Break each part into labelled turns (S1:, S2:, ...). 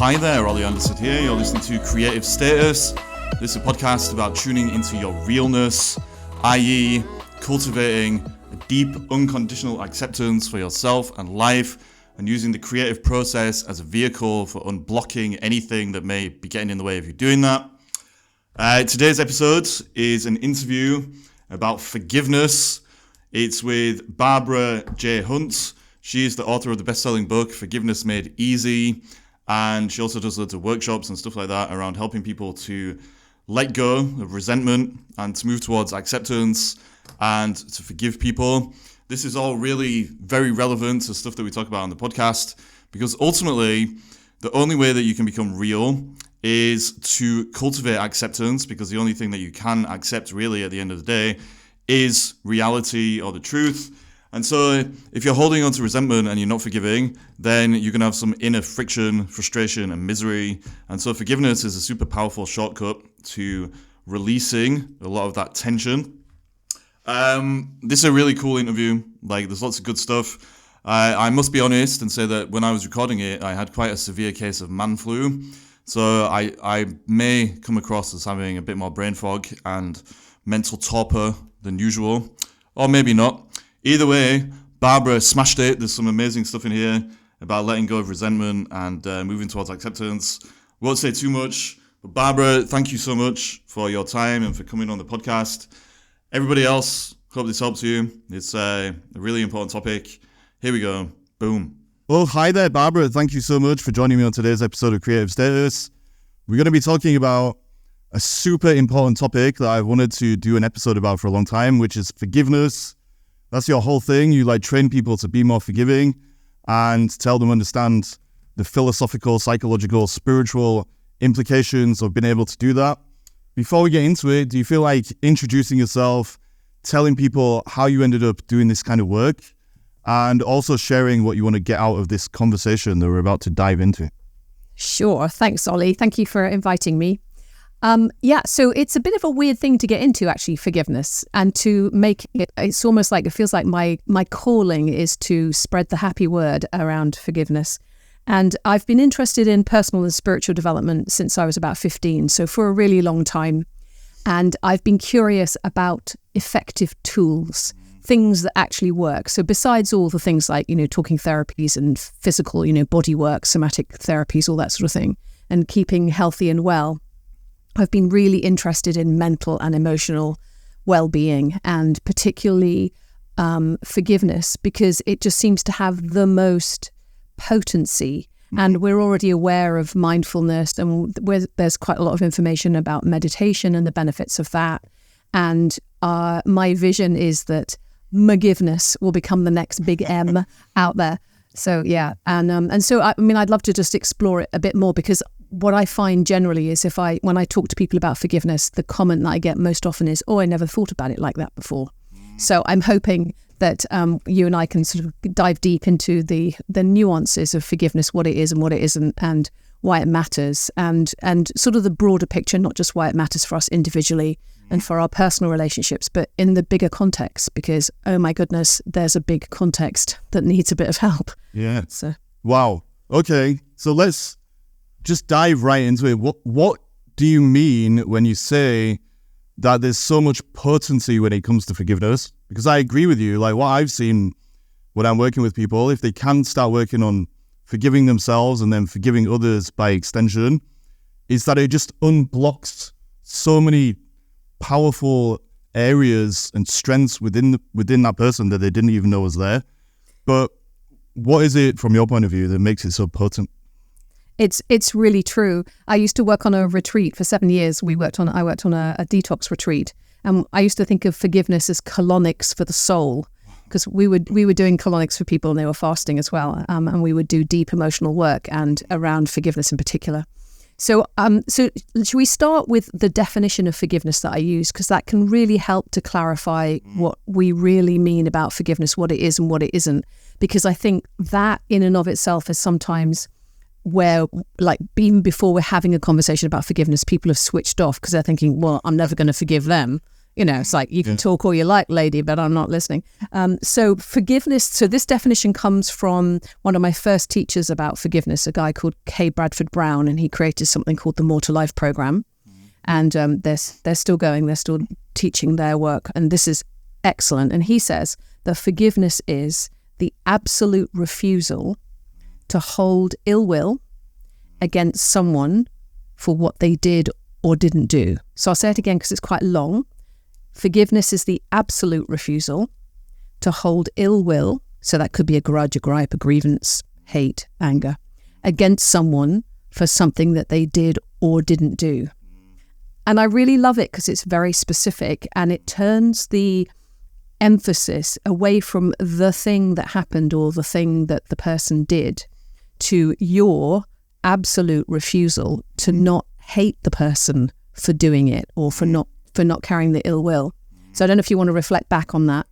S1: Hi there, Ollie Anderson here. You're listening to Creative Status. This is a podcast about tuning into your realness, i.e. cultivating a deep, unconditional acceptance for yourself and life, and using the creative process as a vehicle for unblocking anything that may be getting in the way of you doing that. Today's episode is an interview about forgiveness. It's with Barbara J. Hunt. She is the author of the best-selling book, Forgiveness Made Easy. And she also does loads of workshops and stuff like that around helping people to let go of resentment and to move towards acceptance and to forgive people. This is all really very relevant to stuff that we talk about on the podcast, because ultimately, the only way that you can become real is to cultivate acceptance, because the only thing that you can accept really at the end of the day is reality or the truth. And so if you're holding on to resentment and you're not forgiving, then you're going to have some inner friction, frustration, and misery. And so forgiveness is a super powerful shortcut to releasing a lot of that tension. This is a really cool interview. Like, there's lots of good stuff. I must be honest and say that when I was recording it, I had quite a severe case of man flu. So I may come across as having a bit more brain fog and mental torpor than usual, or maybe not. Either way, Barbara smashed it. There's some amazing stuff in here about letting go of resentment and moving towards acceptance. Won't say too much, but Barbara, thank you so much for your time and for coming on the podcast. Everybody else, hope this helps you. It's a really important topic. Here we go. Boom.
S2: Well, hi there, Barbara. Thank you so much for joining me on today's episode of Creative Status. We're going to be talking about a super important topic that I've wanted to do an episode about for a long time, which is forgiveness. That's your whole thing. You train people to be more forgiving and tell them understand the philosophical, psychological, spiritual implications of being able to do that. Before we get into it, do you feel like introducing yourself, telling people how you ended up doing this kind of work, and also sharing what you want to get out of this conversation that we're about to dive into?
S3: Sure. Thanks, Ollie. Thank you for inviting me. So it's a bit of a weird thing to get into, actually, forgiveness, and to make it, it's almost like, it feels like my calling is to spread the happy word around forgiveness. And I've been interested in personal and spiritual development since I was about 15, so for a really long time. And I've been curious about effective tools, things that actually work. So besides all the things like, talking therapies and physical, body work, somatic therapies, all that sort of thing, and keeping healthy and well, I've been really interested in mental and emotional well-being, and particularly forgiveness, because it just seems to have the most potency. And we're already aware of mindfulness, and there's quite a lot of information about meditation and the benefits of that. And my vision is that forgiveness will become the next big M out there. So yeah, and so I'd love to just explore it a bit more, because what I find generally is when I talk to people about forgiveness, the comment that I get most often is, "Oh, I never thought about it like that before." So I'm hoping that you and I can sort of dive deep into the nuances of forgiveness, what it is and what it isn't, and why it matters, and sort of the broader picture, not just why it matters for us individually and for our personal relationships, but in the bigger context, because, oh my goodness, there's a big context that needs a bit of help.
S2: Yeah. So. Wow. Okay. So let's just dive right into it. What do you mean when you say that there's so much potency when it comes to forgiveness? Because I agree with you. Like, what I've seen when I'm working with people, if they can start working on forgiving themselves and then forgiving others by extension, is that it just unblocks so many powerful areas and strengths within that person that they didn't even know was there. But what is it from your point of view that makes it so potent?
S3: It's really true. I used to work on a retreat for 7 years. I worked on a detox retreat, and I used to think of forgiveness as colonics for the soul, because we were doing colonics for people and they were fasting as well, and we would do deep emotional work and around forgiveness in particular. So should we start with the definition of forgiveness that I use, because that can really help to clarify what we really mean about forgiveness, what it is and what it isn't, because I think that in and of itself is sometimes where, like, even before we're having a conversation about forgiveness, people have switched off because they're thinking, well, I'm never going to forgive them. It's like, you can talk all you like, lady, but I'm not listening. So forgiveness, so this definition comes from one of my first teachers about forgiveness, a guy called K. Bradford Brown, and he created something called the More to Life program. And they're still going, they're still teaching their work. And this is excellent. And he says that forgiveness is the absolute refusal to hold ill will against someone for what they did or didn't do. So I'll say it again because it's quite long. Forgiveness is the absolute refusal to hold ill will, so that could be a grudge, a gripe, a grievance, hate, anger, against someone for something that they did or didn't do. And I really love it because it's very specific, and it turns the emphasis away from the thing that happened or the thing that the person did to your absolute refusal to not hate the person for doing it or for not carrying the ill will. So I don't know if you want to reflect back on that.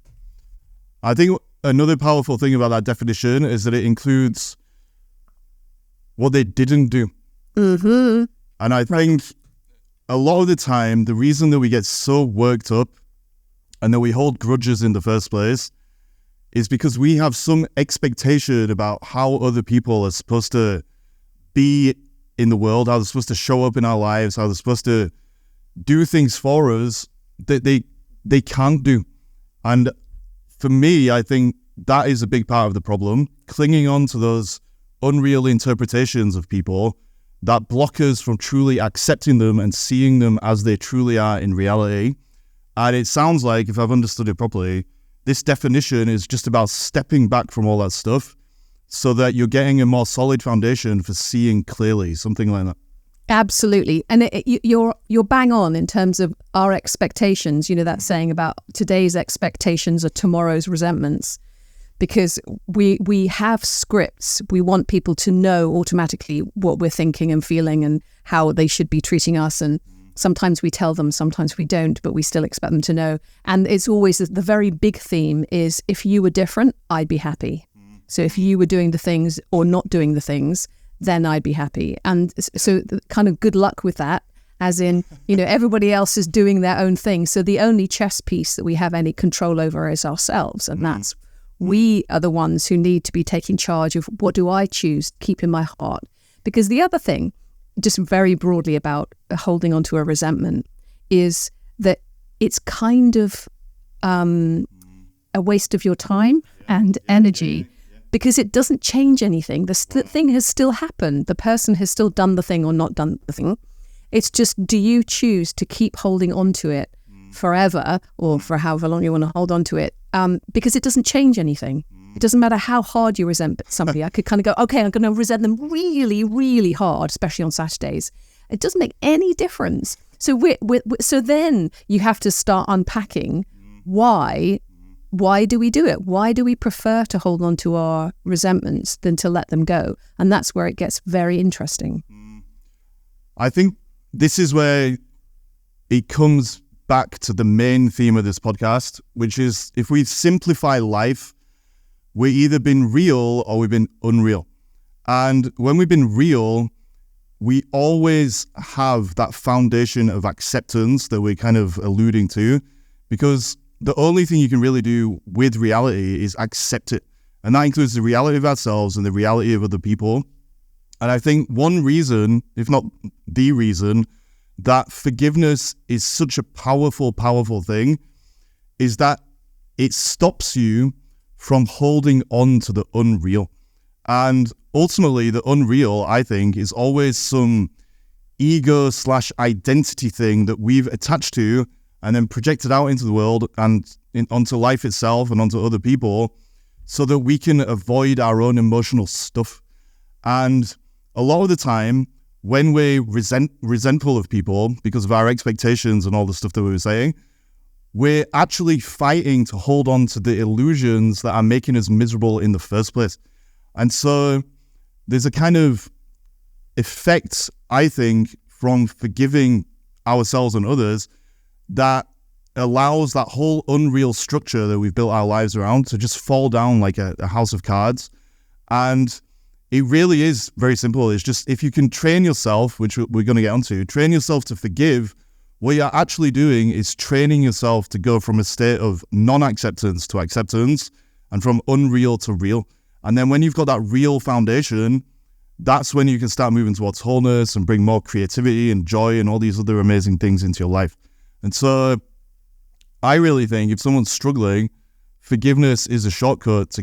S2: I think another powerful thing about that definition is that it includes what they didn't do.
S3: Mm-hmm.
S2: And I think a lot of the time, the reason that we get so worked up and that we hold grudges in the first place is because we have some expectation about how other people are supposed to be in the world, how they're supposed to show up in our lives, how they're supposed to do things for us that they can't do. And for me, I think that is a big part of the problem, clinging on to those unreal interpretations of people that block us from truly accepting them and seeing them as they truly are in reality. And it sounds like, if I've understood it properly, this definition is just about stepping back from all that stuff so that you're getting a more solid foundation for seeing clearly, something like that.
S3: Absolutely. And you're bang on in terms of our expectations. That saying about today's expectations are tomorrow's resentments, because we have scripts. We want people to know automatically what we're thinking and feeling and how they should be treating us. And sometimes we tell them, sometimes we don't, but we still expect them to know. And it's always the very big theme is, if you were different, I'd be happy. So if you were doing the things or not doing the things, then I'd be happy. And so kind of good luck with that, as in, everybody else is doing their own thing. So the only chess piece that we have any control over is ourselves. And that's, we are the ones who need to be taking charge of, what do I choose to keep in my heart? Because the other thing, just very broadly about holding on to a resentment, is that it's kind of a waste of your time and energy. Because it doesn't change anything. The thing has still happened. The person has still done the thing or not done the thing. It's just, do you choose to keep holding on to it forever, or for however long you want to hold on to it? Because it doesn't change anything. It doesn't matter how hard you resent somebody. I could kind of go, okay, I'm going to resent them really, really hard, especially on Saturdays. It doesn't make any difference. So so then you have to start unpacking why do we do it? Why do we prefer to hold on to our resentments than to let them go? And that's where it gets very interesting.
S2: I think this is where it comes back to the main theme of this podcast, which is, if we simplify life, we've either been real or we've been unreal. And when we've been real, we always have that foundation of acceptance that we're kind of alluding to, because the only thing you can really do with reality is accept it. And that includes the reality of ourselves and the reality of other people. And I think one reason, if not the reason, that forgiveness is such a powerful, powerful thing is that it stops you from holding on to the unreal. And ultimately, the unreal, I think, is always some ego/identity thing that we've attached to and then projected out into the world and onto life itself and onto other people, so that we can avoid our own emotional stuff. And a lot of the time, when we're resentful of people because of our expectations and all the stuff that we were saying, we're actually fighting to hold on to the illusions that are making us miserable in the first place. And so there's a kind of effect, I think, from forgiving ourselves and others that allows that whole unreal structure that we've built our lives around to just fall down like a house of cards. And it really is very simple. It's just, if you can train yourself, which we're going to get onto, train yourself to forgive what you're actually doing is training yourself to go from a state of non-acceptance to acceptance, and from unreal to real. And then when you've got that real foundation, that's when you can start moving towards wholeness and bring more creativity and joy and all these other amazing things into your life. And so I really think if someone's struggling, forgiveness is a shortcut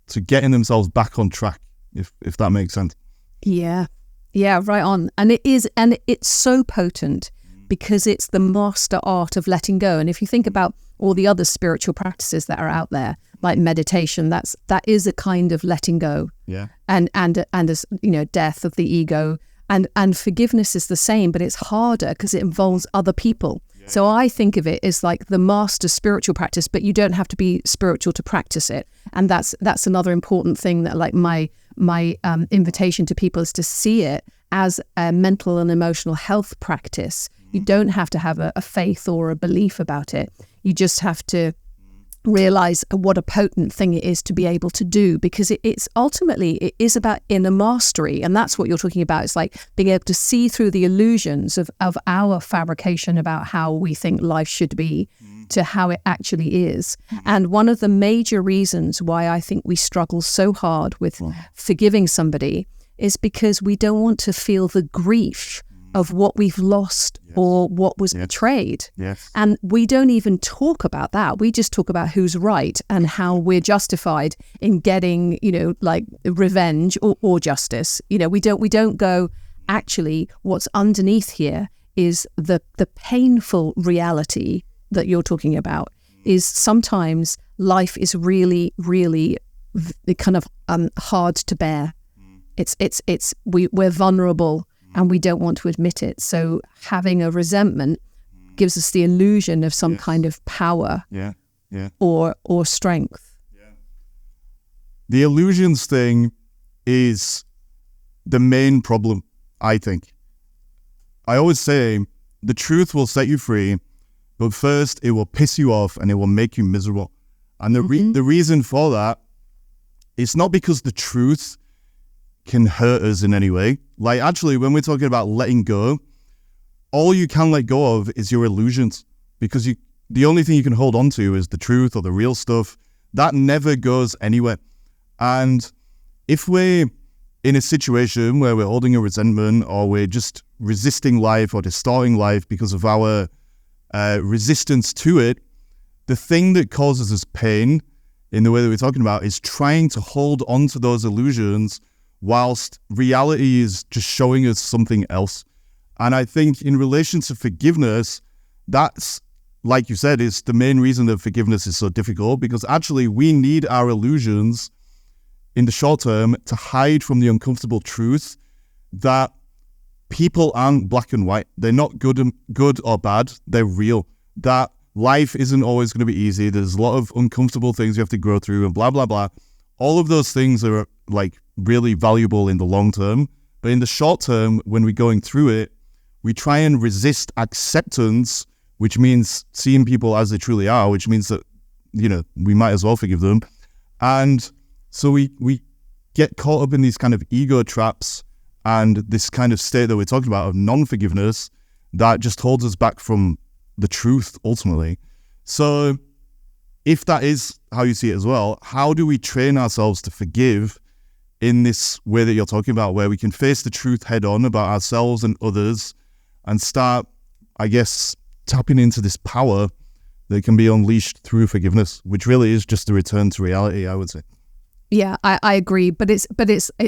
S2: to getting themselves back on track, if that makes sense.
S3: Yeah, right on. And it's so potent because it's the master art of letting go. And if you think about all the other spiritual practices that are out there, like meditation, that is a kind of letting go.
S2: Yeah.
S3: And as death of the ego. And forgiveness is the same, but it's harder because it involves other people. Yeah. So I think of it as like the master spiritual practice, but you don't have to be spiritual to practice it. And that's another important thing that, like, my invitation to people is to see it as a mental and emotional health practice. You don't have to have a faith or a belief about it. You just have to realize what a potent thing it is to be able to do, because it's ultimately, it is about inner mastery. And that's what you're talking about. It's like being able to see through the illusions of our fabrication about how we think life should be to how it actually is. And one of the major reasons why I think we struggle so hard with forgiving somebody is because we don't want to feel the grief of what we've lost or what was betrayed.
S2: Yes.
S3: And we don't even talk about that. We just talk about who's right and how we're justified in getting, like revenge or justice. We don't go, actually, what's underneath here is the painful reality that you're talking about is sometimes life is really, really kind of hard to bear. We're vulnerable and we don't want to admit it. So having a resentment gives us the illusion of some kind of power or strength.
S2: Yeah. The illusions thing is the main problem, I think. I always say the truth will set you free, but first it will piss you off and it will make you miserable. And the reason for that is not because the truth can hurt us in any way. Like, actually, when we're talking about letting go, all you can let go of is your illusions, because the only thing you can hold on to is the truth or the real stuff. That never goes anywhere. And if we're in a situation where we're holding a resentment, or we're just resisting life or distorting life because of our resistance to it, the thing that causes us pain in the way that we're talking about is trying to hold on to those illusions whilst reality is just showing us something else. And I think in relation to forgiveness, that's, like you said, is the main reason that forgiveness is so difficult, because actually we need our illusions in the short term to hide from the uncomfortable truth that people aren't black and white. They're not good or bad. They're real. That life isn't always going to be easy. There's a lot of uncomfortable things you have to grow through and blah, blah, blah. All of those things are like really valuable in the long term. But in the short term, when we're going through it, we try and resist acceptance, which means seeing people as they truly are, which means that, we might as well forgive them. And so we get caught up in these kind of ego traps and this kind of state that we're talking about of non-forgiveness that just holds us back from the truth ultimately. So if that is how you see it as well, how do we train ourselves to forgive in this way that you're talking about, where we can face the truth head on about ourselves and others and start, I guess, tapping into this power that can be unleashed through forgiveness, which really is just a return to reality, I would say.
S3: Yeah, I agree, but it's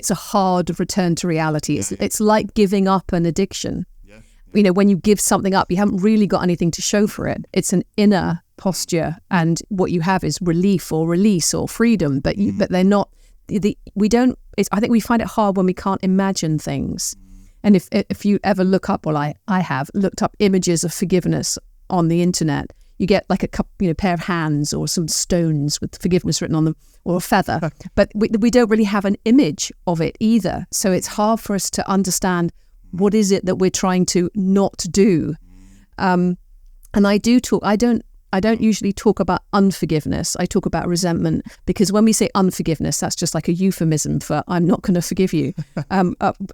S3: a hard return to reality. It's like giving up an addiction. Yeah. When you give something up, you haven't really got anything to show for it. It's an inner posture, and what you have is relief or release or freedom, but they're not. I think we find it hard when we can't imagine things. And if you ever look up, well, I have looked up images of forgiveness on the internet, you get like a couple, pair of hands or some stones with forgiveness written on them, or a feather. But we don't really have an image of it either. So it's hard for us to understand what is it that we're trying to not do. And I do talk. I don't I don't usually talk about unforgiveness. I talk about resentment, because when we say unforgiveness, that's just like a euphemism for I'm not going to forgive you,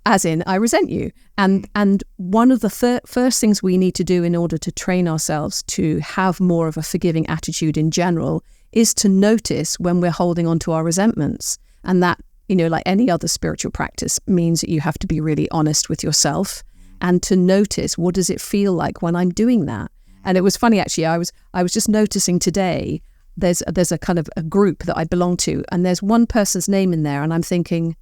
S3: as in I resent you. And one of the first things we need to do in order to train ourselves to have more of a forgiving attitude in general is to notice when we're holding on to our resentments. And that, like any other spiritual practice, means that you have to be really honest with yourself and to notice, what does it feel like when I'm doing that? And it was funny, actually, I was just noticing today, there's a kind of a group that I belong to, and there's one person's name in there, and I'm thinking,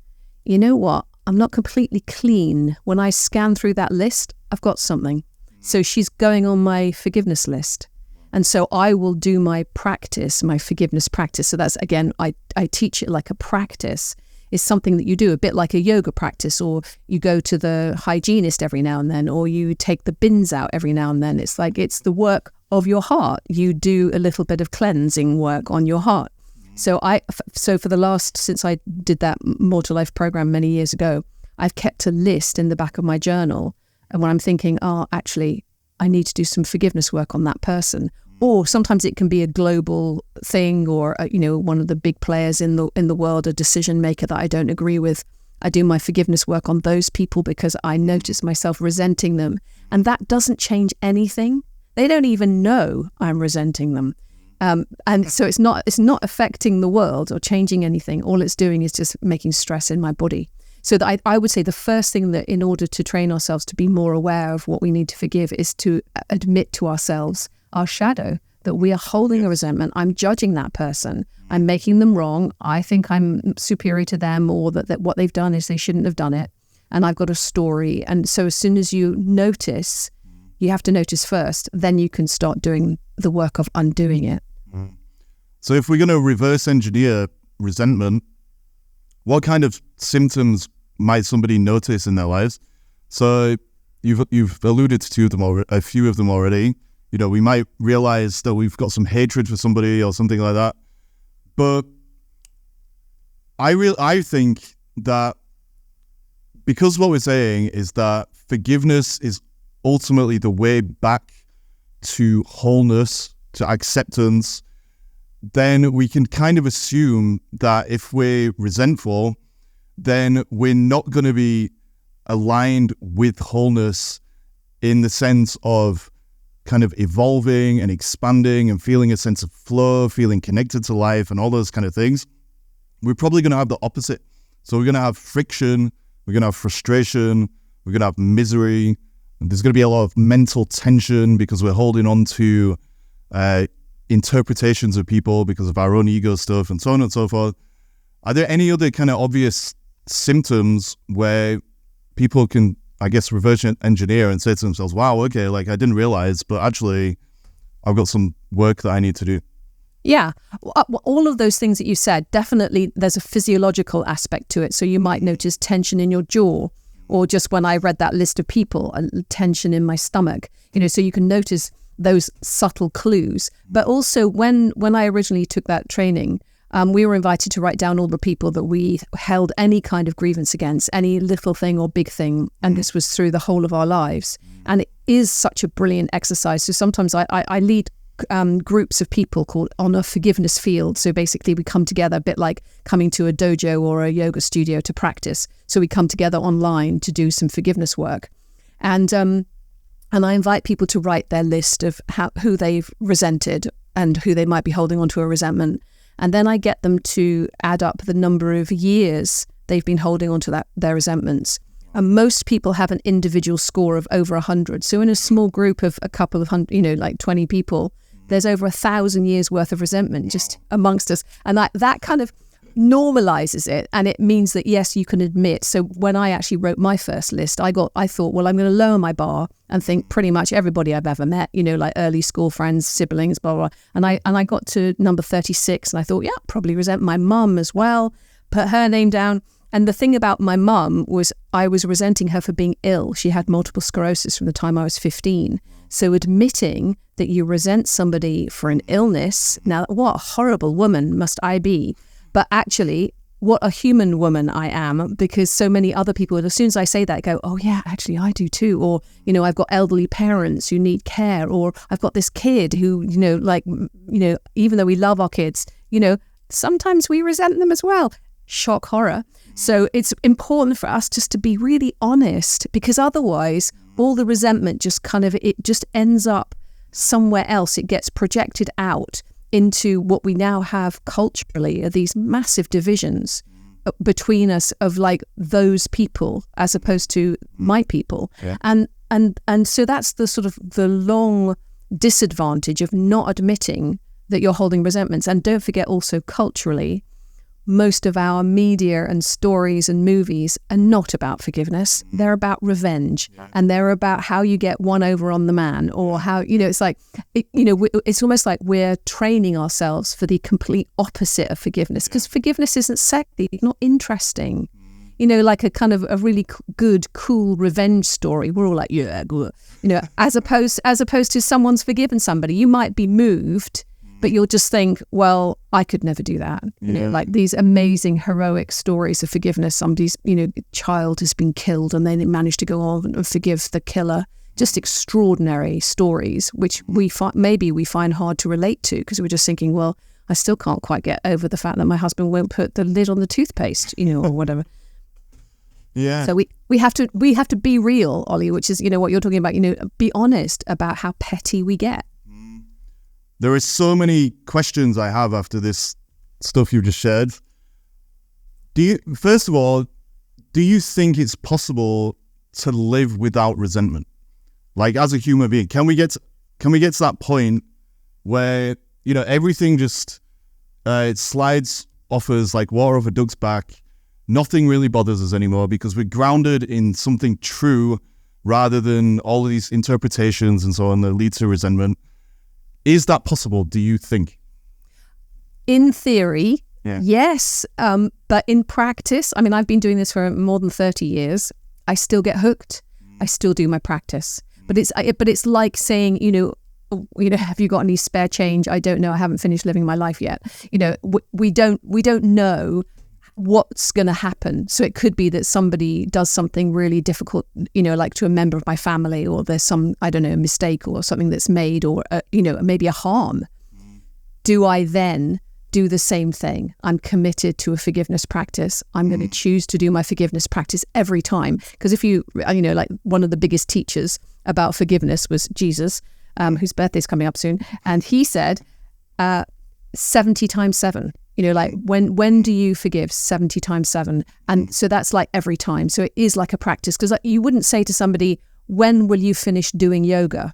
S3: you know what? I'm not completely clean. When I scan through that list, I've got something. So she's going on my forgiveness list. And so I will do my practice, my forgiveness practice. So that's, again, I teach it like a practice. Is something that you do, a bit like a yoga practice, or you go to the hygienist every now and then, or you take the bins out every now and then. It's like, it's the work of your heart. You do a little bit of cleansing work on your heart. So for the last, since I did that More to Life program many years ago, I've kept a list in the back of my journal. And when I'm thinking, actually, I need to do some forgiveness work on that person. Or sometimes it can be a global thing, or one of the big players in the world, a decision maker that I don't agree with. I do my forgiveness work on those people because I notice myself resenting them, and that doesn't change anything. They don't even know I'm resenting them, and so it's not affecting the world or changing anything. All it's doing is just making stress in my body. So that I would say the first thing that, in order to train ourselves to be more aware of what we need to forgive, is to admit to ourselves our shadow, that we are holding a resentment. I'm judging that person. I'm making them wrong. I think I'm superior to them, or that what they've done is they shouldn't have done it. And I've got a story. And so as soon as you notice, you have to notice first, then you can start doing the work of undoing it.
S2: So if we're going to reverse engineer resentment, what kind of symptoms might somebody notice in their lives? So you've alluded to them a few of them already. We might realize that we've got some hatred for somebody or something like that. But I think that, because what we're saying is that forgiveness is ultimately the way back to wholeness, to acceptance, then we can kind of assume that if we're resentful, then we're not going to be aligned with wholeness in the sense of kind of evolving and expanding and feeling a sense of flow, feeling connected to life and all those kind of things. We're probably going to have the opposite. So we're going to have friction, we're going to have frustration, we're going to have misery, and there's going to be a lot of mental tension because we're holding on to interpretations of people because of our own ego stuff and so on and so forth. Are there any other kind of obvious symptoms where people can, I guess, reverse engineer and say to themselves, wow, okay, like I didn't realize, but actually I've got some work that I need to do?
S3: Yeah, all of those things that you said, definitely there's a physiological aspect to it. So you might notice tension in your jaw, or just when I read that list of people, a tension in my stomach, so you can notice those subtle clues. But also when I originally took that training, we were invited to write down all the people that we held any kind of grievance against, any little thing or big thing. And this was through the whole of our lives. And it is such a brilliant exercise. So sometimes I lead groups of people called on a forgiveness field. So basically we come together a bit like coming to a dojo or a yoga studio to practice. So we come together online to do some forgiveness work. And I invite people to write their list of who they've resented and who they might be holding on to a resentment. And then I get them to add up the number of years they've been holding on to their resentments. And most people have an individual score of over 100. So in a small group of a couple of hundred, like 20 people, there's over 1,000 years worth of resentment just amongst us. And that kind of normalizes it. And it means that, yes, you can admit. So when I actually wrote my first list, I thought, well, I'm going to lower my bar and think pretty much everybody I've ever met, like early school friends, siblings, blah, blah, blah. And I got to number 36 and I thought, yeah, probably resent my mum as well, put her name down. And the thing about my mum was I was resenting her for being ill. She had multiple sclerosis from the time I was 15. So admitting that you resent somebody for an illness, now what a horrible woman must I be? But actually, what a human woman I am, because so many other people, as soon as I say that, go, oh yeah, actually I do too. Or, I've got elderly parents who need care, or I've got this kid who, even though we love our kids, sometimes we resent them as well. Shock horror. So it's important for us just to be really honest, because otherwise all the resentment it just ends up somewhere else. It gets projected out into what we now have culturally, are these massive divisions between us of like those people as opposed to my people.
S2: Yeah.
S3: And so that's the sort of the long disadvantage of not admitting that you're holding resentments. And don't forget also culturally, most of our media and stories and movies are not about forgiveness. They're about revenge, and they're about how you get one over on the man, or how, it's like, it's almost like we're training ourselves for the complete opposite of forgiveness, because forgiveness isn't sexy, it's not interesting. Like a kind of a really good, cool revenge story. We're all like, yeah, good. As opposed to someone's forgiven somebody, you might be moved, but you'll just think, well, I could never do that. Like these amazing heroic stories of forgiveness. Somebody's, child has been killed and they managed to go on and forgive the killer. Just extraordinary stories, which we find hard to relate to, because we're just thinking, well, I still can't quite get over the fact that my husband won't put the lid on the toothpaste, or whatever.
S2: Yeah.
S3: So we have to be real, Ollie, which is, what you're talking about, be honest about how petty we get.
S2: There are so many questions I have after this stuff you just shared. First of all, do you think it's possible to live without resentment? Like, as a human being, can we get to that point where, everything just, it slides off us like water off a duck's back. Nothing really bothers us anymore because we're grounded in something true rather than all of these interpretations and so on that lead to resentment. Is that possible, do you think?
S3: In theory, yes. But in practice, I've been doing this for more than 30 years. I still get hooked. I still do my practice. But it's like saying, have you got any spare change? I don't know. I haven't finished living my life yet. We don't know what's going to happen. So it could be that somebody does something really difficult, like to a member of my family, or there's some, I don't know, mistake or something that's made, or, maybe a harm. Do I then do the same thing? I'm committed to a forgiveness practice. I'm going to choose to do my forgiveness practice every time. Because if you, like one of the biggest teachers about forgiveness was Jesus, whose birthday's coming up soon. And he said, 70 times 7. Like when do you forgive? 70 times 7. And so that's like every time. So it is like a practice, because you wouldn't say to somebody, when will you finish doing yoga?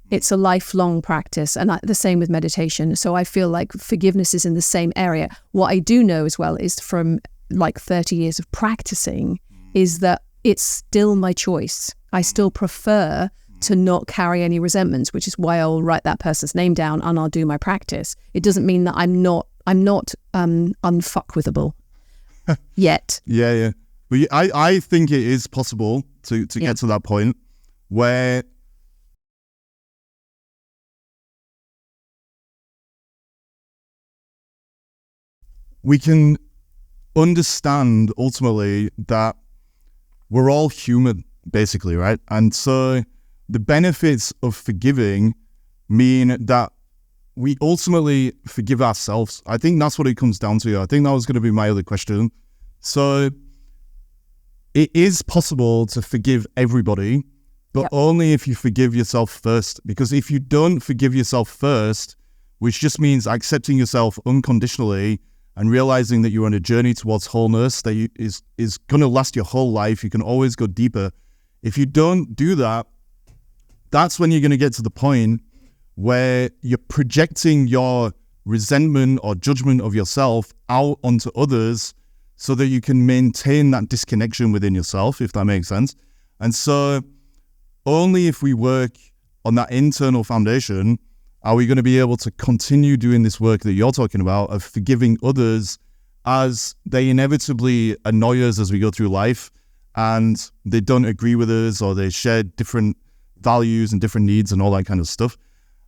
S3: It's a lifelong practice, and the same with meditation. So I feel like forgiveness is in the same area. What I do know as well is from like 30 years of practicing is that it's still my choice. I still prefer to not carry any resentments, which is why I'll write that person's name down and I'll do my practice. It doesn't mean that I'm not unfuckwithable yet.
S2: Yeah. But I think it is possible to get to that point where we can understand ultimately that we're all human, basically, right? And so the benefits of forgiving mean that we ultimately forgive ourselves. I think that's what it comes down to. I think that was going to be my other question. So it is possible to forgive everybody, but only if you forgive yourself first. Because if you don't forgive yourself first, which just means accepting yourself unconditionally and realizing that you're on a journey towards wholeness that is going to last your whole life, you can always go deeper. If you don't do that, that's when you're going to get to the point where you're projecting your resentment or judgment of yourself out onto others so that you can maintain that disconnection within yourself, if that makes sense. And so only if we work on that internal foundation are we going to be able to continue doing this work that you're talking about of forgiving others as they inevitably annoy us as we go through life and they don't agree with us or they share different values and different needs and all that kind of stuff.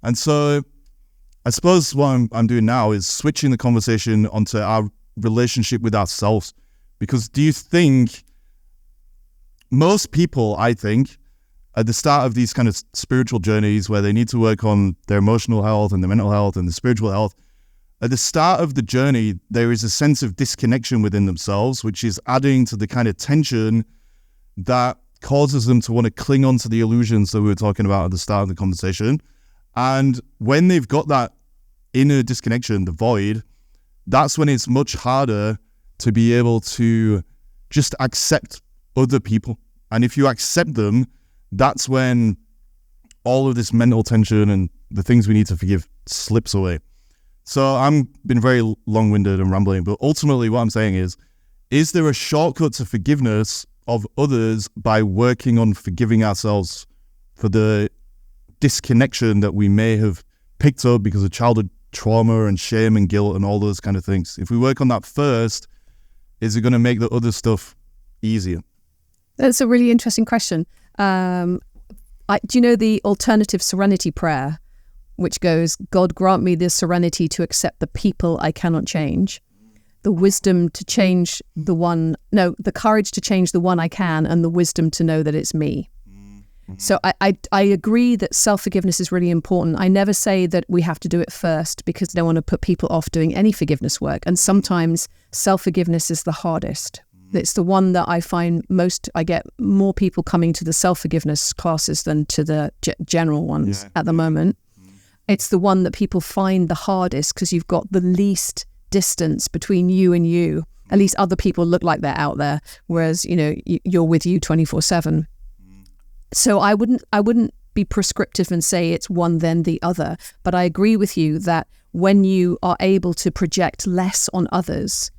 S2: And so I suppose what I'm doing now is switching the conversation onto our relationship with ourselves. Because do you think most people, I think, at the start of these kind of spiritual journeys where they need to work on their emotional health and their mental health and the spiritual health, at the start of the journey, there is a sense of disconnection within themselves, which is adding to the kind of tension that causes them to want to cling on to the illusions that we were talking about at the start of the conversation. And when they've got that inner disconnection, the void, that's when it's much harder to be able to just accept other people. And if you accept them, that's when all of this mental tension and the things we need to forgive slips away. So I'm been very long-winded and rambling, but ultimately what I'm saying is there a shortcut to forgiveness of others by working on forgiving ourselves for the disconnection that we may have picked up because of childhood trauma and shame and guilt and all those kind of things? If we work on that first, is it going to make the other stuff easier?
S3: That's a really interesting question. Do you know the alternative serenity prayer, which goes, God grant me the serenity to accept the people I cannot change, the wisdom to change the courage to change the one I can, and the wisdom to know that it's me. So I agree that self-forgiveness is really important. I never say that we have to do it first because I don't want to put people off doing any forgiveness work. And sometimes self-forgiveness is the hardest. It's the one that I find I get more people coming to the self-forgiveness classes than to the general ones at the moment. It's the one that people find the hardest because you've got the least distance between you and you. At least other people look like they're out there, whereas, you're with you 24/7. So I wouldn't be prescriptive and say it's one then the other, but I agree with you that when you are able to project less on others,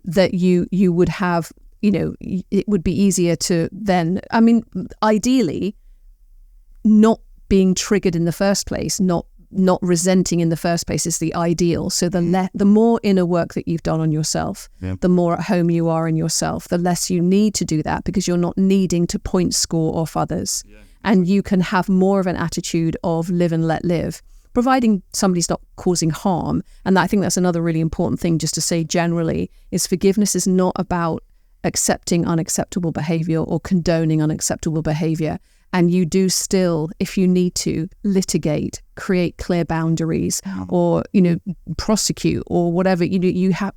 S3: that you would have, it would be easier to then, ideally, not being triggered in the first place, not resenting in the first place is the ideal. So the more inner work that you've done on yourself, the more at home you are in yourself, the less you need to do that because you're not needing to point score off others. And you can have more of an attitude of live and let live, providing somebody's not causing harm. And I think that's another really important thing just to say generally is forgiveness is not about accepting unacceptable behavior or condoning unacceptable behavior. And you do still, if you need to, litigate, create clear boundaries, or prosecute, or whatever.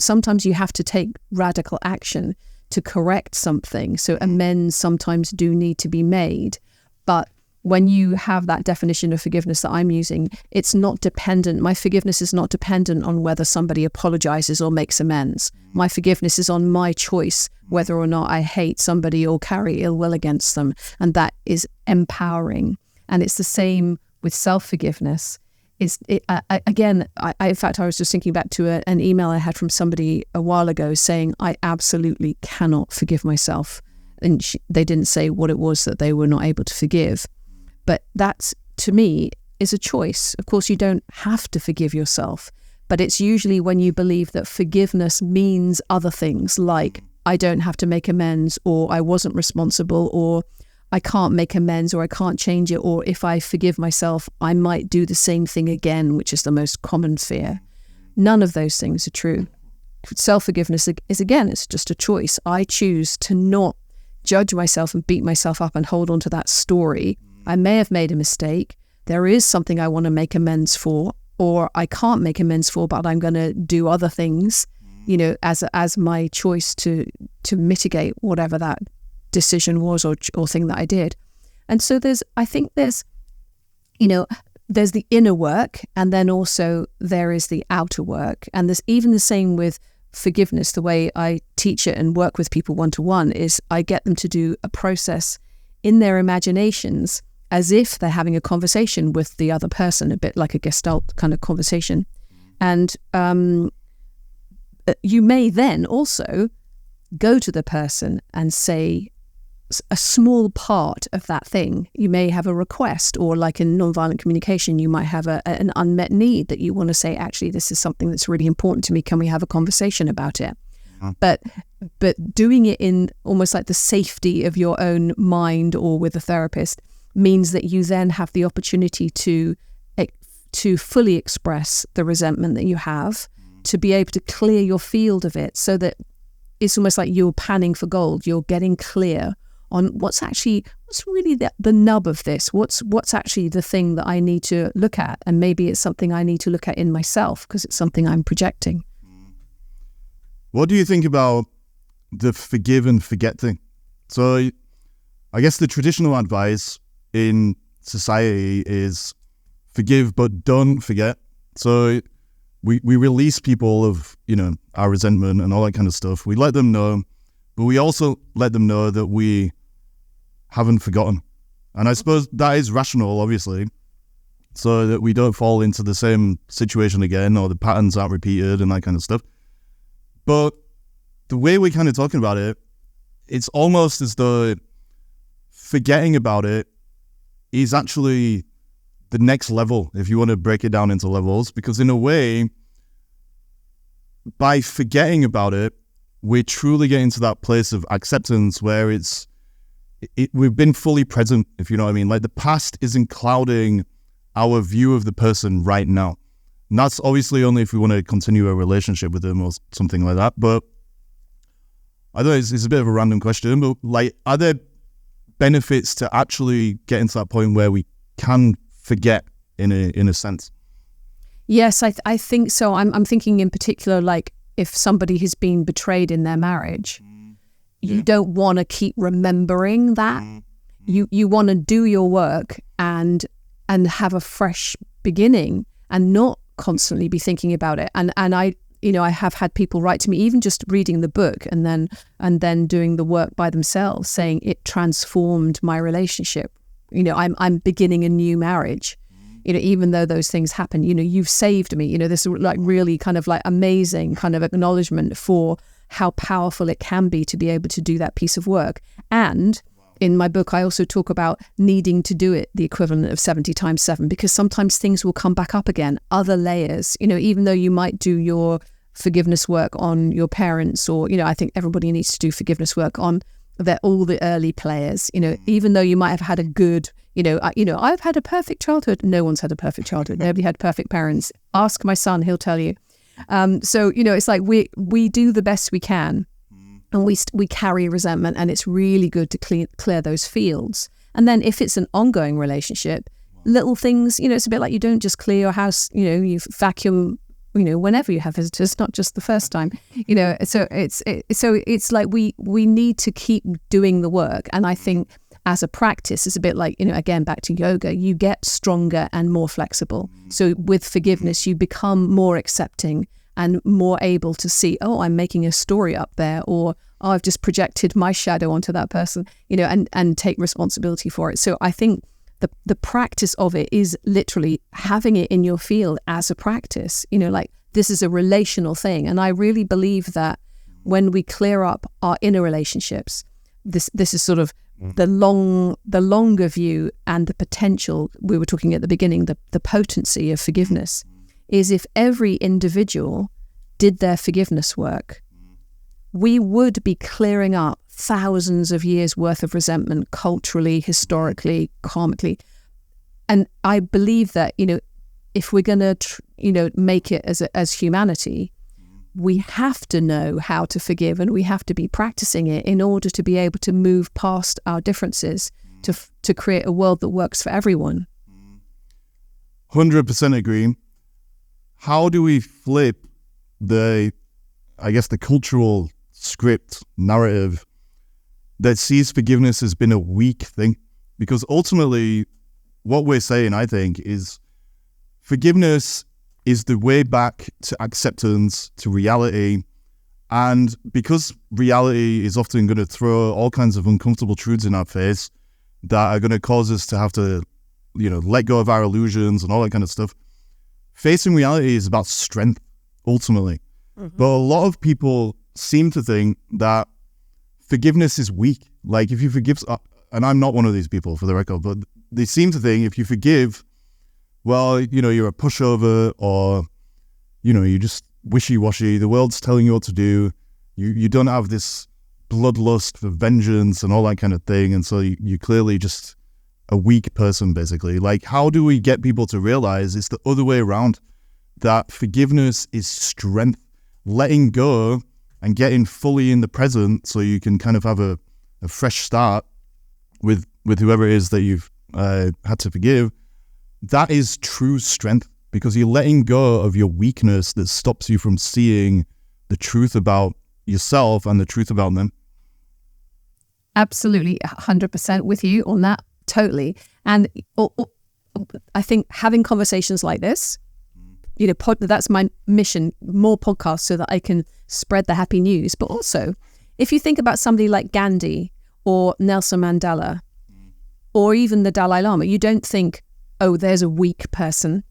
S3: Sometimes you have to take radical action to correct something. So amends sometimes do need to be made. But when you have that definition of forgiveness that I'm using, it's not dependent. My forgiveness is not dependent on whether somebody apologizes or makes amends. My forgiveness is on my choice whether or not I hate somebody or carry ill will against them. And that is empowering. And it's the same with self-forgiveness. In fact, I was just thinking back to an email I had from somebody a while ago saying, I absolutely cannot forgive myself. And they didn't say what it was that they were not able to forgive. But that, to me, is a choice. Of course, you don't have to forgive yourself, but it's usually when you believe that forgiveness means other things like I don't have to make amends, or I wasn't responsible, or I can't make amends, or I can't change it, or if I forgive myself, I might do the same thing again, which is the most common fear. None of those things are true. Self-forgiveness is, again, it's just a choice. I choose to not judge myself and beat myself up and hold on to that story. I may have made a mistake. There is something I want to make amends for, or I can't make amends for, but I'm going to do other things, as my choice to mitigate whatever that decision was or thing that I did. And so there's the inner work, and then also there is the outer work. And there's even the same with forgiveness. The way I teach it and work with people one-to-one is I get them to do a process in their imaginations as if they're having a conversation with the other person, a bit like a Gestalt kind of conversation. And you may then also go to the person and say a small part of that thing. You may have a request, or like in nonviolent communication, you might have an unmet need that you want to say, actually, this is something that's really important to me. Can we have a conversation about it? But doing it in almost like the safety of your own mind or with a therapist means that you then have the opportunity to fully express the resentment that you have, to be able to clear your field of it, so that it's almost like you're panning for gold. You're getting clear on what's really the nub of this. What's actually the thing that I need to look at, and maybe it's something I need to look at in myself because it's something I'm projecting.
S2: What do you think about the forgive and forget thing? So I guess the traditional advice in society is forgive but don't forget. So we release people of, our resentment and all that kind of stuff. We let them know, but we also let them know that we haven't forgotten. And I suppose that is rational, obviously, so that we don't fall into the same situation again, or the patterns aren't repeated and that kind of stuff. But the way we're kind of talking about it, it's almost as though forgetting about it is actually the next level, if you want to break it down into levels, because in a way, by forgetting about it, we're truly getting to that place of acceptance where we've been fully present, if you know what I mean. Like, the past isn't clouding our view of the person right now. And that's obviously only if we want to continue a relationship with them or something like that. But I don't know, it's a bit of a random question, but like, are there benefits to actually getting to that point where we can forget in a sense?
S3: Yes, I think so. I'm thinking in particular, like, if somebody has been betrayed in their marriage, you don't want to keep remembering that. You want to do your work and have a fresh beginning and not constantly be thinking about it. And I have had people write to me, even just reading the book and then doing the work by themselves, saying it transformed my relationship. I'm beginning a new marriage. Even though those things happen, you've saved me. This like really kind of like amazing kind of acknowledgement for how powerful it can be to be able to do that piece of work. And in my book, I also talk about needing to do it the equivalent of 70 times 7, because sometimes things will come back up again, other layers, even though you might do your forgiveness work on your parents, or, I think everybody needs to do forgiveness work on all the early players, even though you might have had a good, I've had a perfect childhood. No one's had a perfect childhood. Nobody had perfect parents. Ask my son, he'll tell you. So, it's like we do the best we can, and we carry resentment, and it's really good to clear those fields. And then if it's an ongoing relationship, little things, it's a bit like you don't just clear your house, you vacuum, whenever you have visitors, not just the first time, so it's like we need to keep doing the work. And I think as a practice, it's a bit like, again, back to yoga, you get stronger and more flexible. So with forgiveness, you become more accepting and more able to see, oh, I'm making a story up there, or oh, I've just projected my shadow onto that person, and take responsibility for it. So I think the practice of it is literally having it in your field as a practice, like this is a relational thing. And I really believe that when we clear up our inner relationships, this is sort of the longer view and the potential we were talking at the beginning, the potency of forgiveness is if every individual did their forgiveness work, we would be clearing up thousands of years worth of resentment culturally, historically, karmically. And I believe that, if we're going to, make it as humanity, we have to know how to forgive, and we have to be practicing it in order to be able to move past our differences to create a world that works for everyone.
S2: 100% agree. How do we flip the cultural script narrative that sees forgiveness as been a weak thing? Because ultimately, what we're saying, I think, is forgiveness is the way back to acceptance, to reality. And because reality is often going to throw all kinds of uncomfortable truths in our face that are going to cause us to have to, let go of our illusions and all that kind of stuff, facing reality is about strength, ultimately. Mm-hmm. But a lot of people seem to think that forgiveness is weak. Like, if you forgive, and I'm not one of these people, for the record, but they seem to think if you forgive, well, you're a pushover, or, you're just wishy-washy. The world's telling you what to do. You don't have this bloodlust for vengeance and all that kind of thing. And so you're clearly just a weak person, basically. Like, how do we get people to realize it's the other way around? that forgiveness is strength, letting go and getting fully in the present so you can kind of have a fresh start with whoever it is that you've had to forgive. That is true strength, because you're letting go of your weakness that stops you from seeing the truth about yourself and the truth about them.
S3: Absolutely, 100% with you on that, totally. And I think having conversations like this, that's my mission, more podcasts so that I can spread the happy news. But also, if you think about somebody like Gandhi or Nelson Mandela or even the Dalai Lama, you don't think, oh, there's a weak person.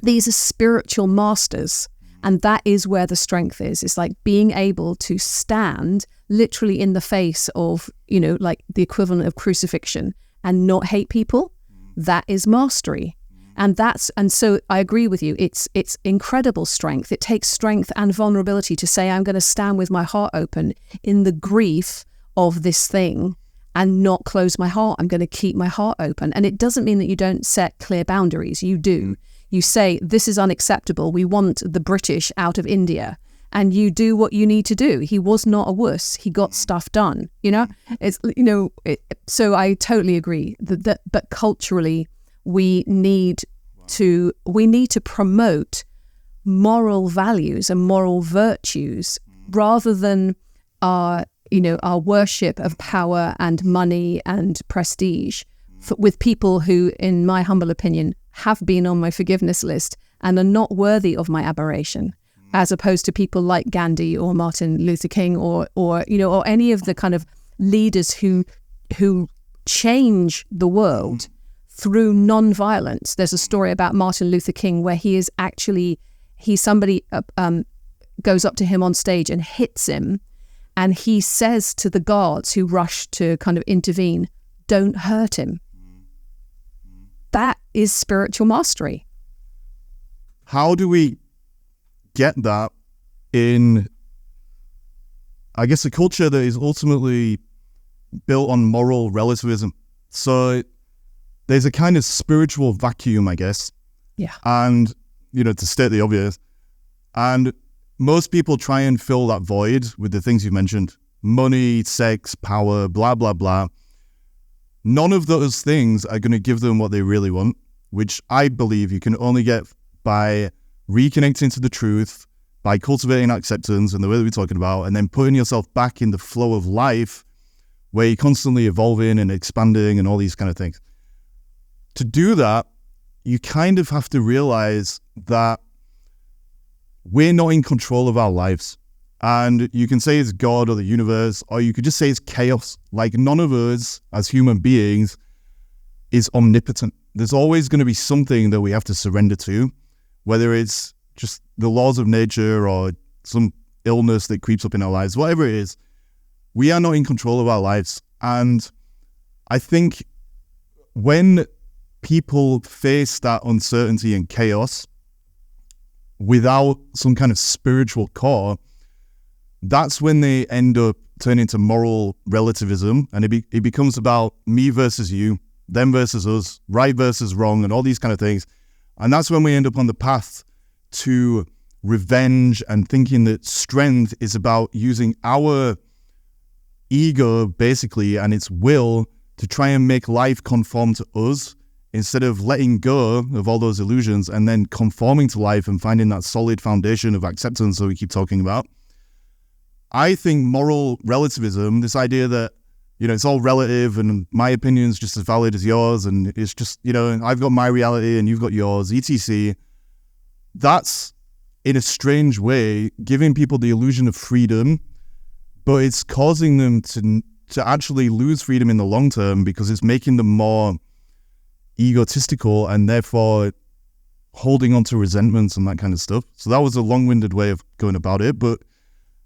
S3: These are spiritual masters. And that is where the strength is. It's like being able to stand literally in the face of, like the equivalent of crucifixion and not hate people. That is mastery. And so I agree with you. It's incredible strength. It takes strength and vulnerability to say, I'm going to stand with my heart open in the grief of this thing and not close my heart. I'm going to keep my heart open. And it doesn't mean that you don't set clear boundaries. You do. You say, this is unacceptable. We want the British out of India. And you do what you need to do. He was not a wuss. He got stuff done, so I totally agree but culturally we need to promote moral values and moral virtues rather than our worship of power and money and prestige with people who, in my humble opinion, have been on my forgiveness list and are not worthy of my aberration, as opposed to people like Gandhi or Martin Luther King or any of the kind of leaders who change the world through non-violence. There's a story about Martin Luther King where somebody goes up to him on stage and hits him, and he says to the guards who rush to kind of intervene, don't hurt him. That is spiritual mastery.
S2: How do we get that in, I guess, a culture that is ultimately built on moral relativism? So there's a kind of spiritual vacuum, I guess.
S3: Yeah.
S2: And, to state the obvious, and most people try and fill that void with the things you mentioned: money, sex, power, blah, blah, blah. None of those things are going to give them what they really want, which I believe you can only get by reconnecting to the truth, by cultivating acceptance in the way that we're talking about, and then putting yourself back in the flow of life where you're constantly evolving and expanding and all these kind of things. To do that, you kind of have to realize that we're not in control of our lives. And you can say it's God or the universe, or you could just say it's chaos. Like, none of us as human beings is omnipotent. There's always going to be something that we have to surrender to, whether it's just the laws of nature or some illness that creeps up in our lives, whatever it is. We are not in control of our lives. And I think when people face that uncertainty and chaos without some kind of spiritual core, that's when they end up turning to moral relativism, and it becomes about me versus you, them versus us, right versus wrong, and all these kind of things. And that's when we end up on the path to revenge and thinking that strength is about using our ego, basically, and its will to try and make life conform to us, instead of letting go of all those illusions and then conforming to life and finding that solid foundation of acceptance that we keep talking about. I think moral relativism, this idea that, it's all relative and my opinion is just as valid as yours, and it's just, I've got my reality and you've got yours, etc. That's, in a strange way, giving people the illusion of freedom, but it's causing them to actually lose freedom in the long term, because it's making them more egotistical and therefore holding on to resentments and that kind of stuff. So that was a long-winded way of going about it. But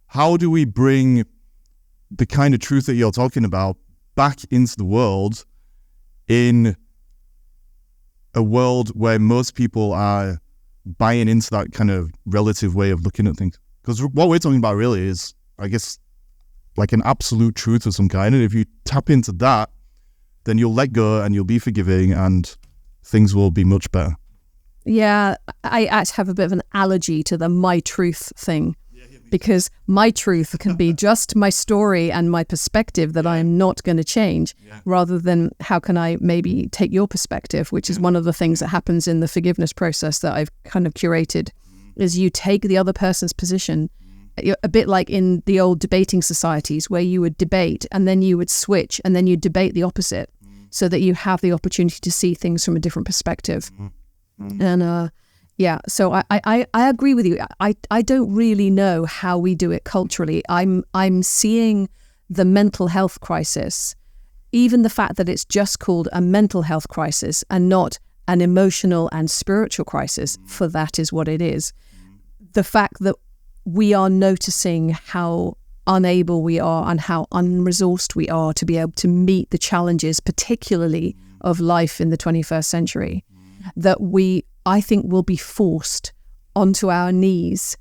S2: how do we bring the kind of truth that you're talking about back into the world, in a world where most people are buying into that kind of relative way of looking at things? Because what we're talking about really is, I guess, like an absolute truth of some kind. And if you tap into that, then you'll let go and you'll be forgiving and things will be much better.
S3: Yeah, I actually have a bit of an allergy to the my truth thing, because my truth can be just my story and my perspective that I am not going to change, rather than how can I maybe take your perspective, which is one of the things that happens in the forgiveness process that I've kind of curated, is you take the other person's position, a bit like in the old debating societies where you would debate and then you would switch and then you debate the opposite, so that you have the opportunity to see things from a different perspective. And so I agree with you. I don't really know how we do it culturally. I'm seeing the mental health crisis, even the fact that it's just called a mental health crisis and not an emotional and spiritual crisis, for that is what it is. The fact that we are noticing how unable we are and how unresourced we are to be able to meet the challenges, particularly of life in the 21st century, that I think will be forced onto our knees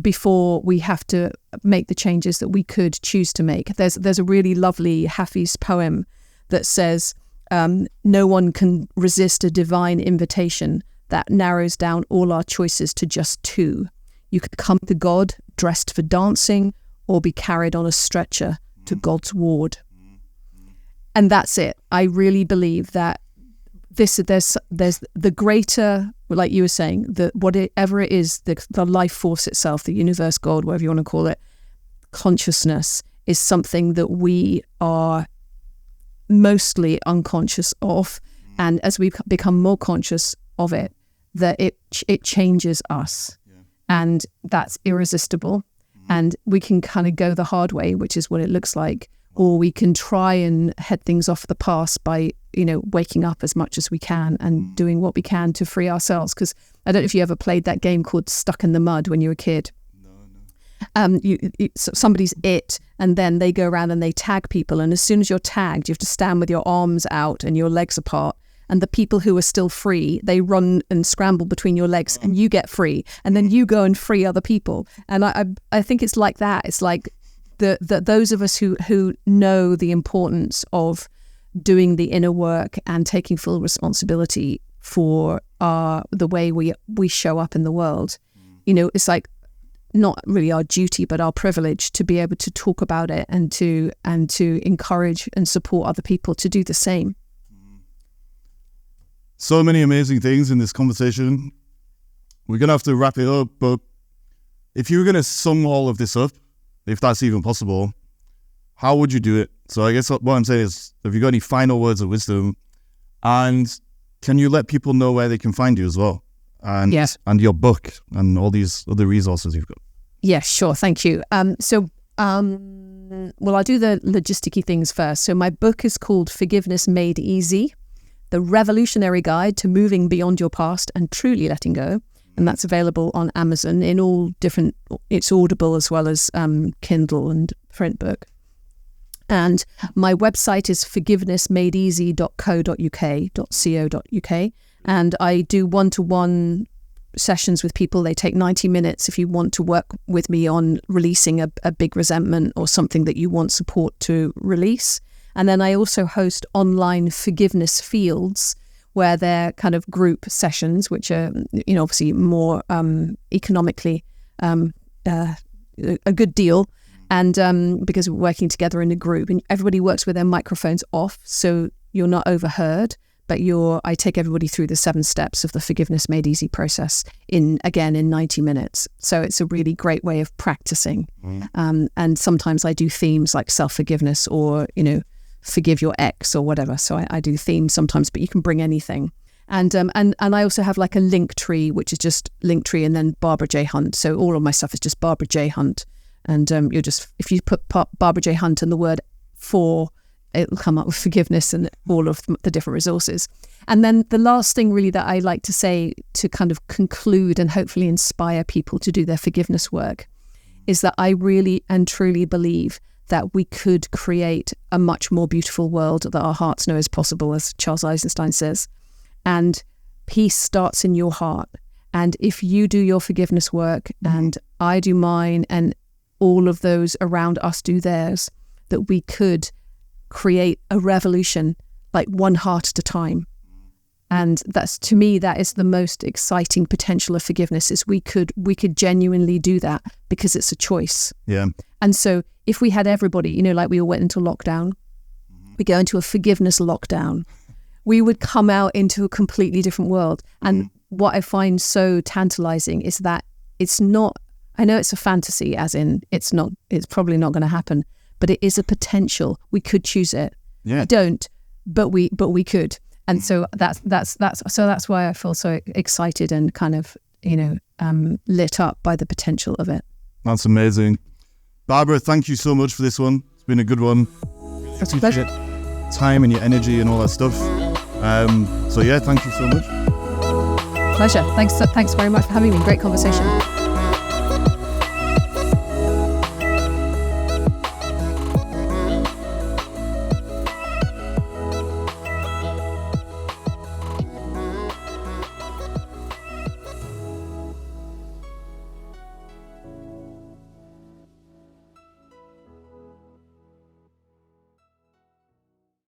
S3: before we have to make the changes that we could choose to make. There's a really lovely Hafiz poem that says, no one can resist a divine invitation that narrows down all our choices to just two. You could come to God dressed for dancing or be carried on a stretcher to God's ward. And that's it. I really believe that there's the greater, like you were saying, whatever it is, the life force itself, the universe, God, whatever you want to call it, consciousness is something that we are mostly unconscious of. And as we become more conscious of it, that it changes us. And that's irresistible. And we can kind of go the hard way, which is what it looks like. Or we can try and head things off the past by, waking up as much as we can and doing what we can to free ourselves. Because I don't know if you ever played that game called Stuck in the Mud when you were a kid. No. Somebody's it, and then they go around and they tag people. And as soon as you're tagged, you have to stand with your arms out and your legs apart. And the people who are still free, they run and scramble between your legs and you get free. And then you go and free other people. And I think it's like that. It's like those of us who know the importance of doing the inner work and taking full responsibility for the way we show up in the world. It's like not really our duty, but our privilege to be able to talk about it and to encourage and support other people to do the same.
S2: So many amazing things in this conversation. We're going to have to wrap it up, but if you were going to sum all of this up, if that's even possible, how would you do it? So I guess what I'm saying is, have you got any final words of wisdom? And can you let people know where they can find you as well? And your book and all these other resources you've got.
S3: Yeah, sure. Thank you. I'll do the logisticy things first. So my book is called Forgiveness Made Easy: The Revolutionary Guide to Moving Beyond Your Past and Truly Letting Go. And that's available on Amazon in all different, it's Audible as well as Kindle and print book. And my website is forgivenessmadeeasy.co.uk. And I do one-to-one sessions with people. They take 90 minutes if you want to work with me on releasing a big resentment or something that you want support to release. And then I also host online forgiveness fields where they're kind of group sessions, which are, obviously more economically a good deal. And because we're working together in a group and everybody works with their microphones off, so you're not overheard, but I take everybody through the 7 steps of the Forgiveness Made Easy process in 90 minutes. So it's a really great way of practicing. And sometimes I do themes like self-forgiveness or, forgive your ex or whatever. So I do themes sometimes, but you can bring anything. And I also have like a link tree, which is just Linktree and then Barbara J. Hunt. So all of my stuff is just Barbara J. Hunt. And if you put Barbara J. Hunt and the word for, it'll come up with forgiveness and all of the different resources. And then the last thing really that I like to say to kind of conclude and hopefully inspire people to do their forgiveness work is that I really and truly believe that we could create a much more beautiful world that our hearts know is possible, as Charles Eisenstein says. And peace starts in your heart. And if you do your forgiveness work and I do mine and all of those around us do theirs, that we could create a revolution like one heart at a time. And that's, to me, that is the most exciting potential of forgiveness, is we could genuinely do that because it's a choice.
S2: Yeah.
S3: And so if we had everybody, like we all went into lockdown, we go into a forgiveness lockdown, we would come out into a completely different world. And what I find so tantalizing is that it's not, I know it's a fantasy, as in it's probably not going to happen, but it is a potential. We could choose it.
S2: Yeah.
S3: We don't, but we could. And so that's why I feel so excited and kind of, lit up by the potential of it.
S2: That's amazing. Barbara, thank you so much for this one. It's been a good one.
S3: It's a pleasure.
S2: Time and your energy and all that stuff. So yeah, thank you so much.
S3: Pleasure. Thanks very much for having me. Great conversation.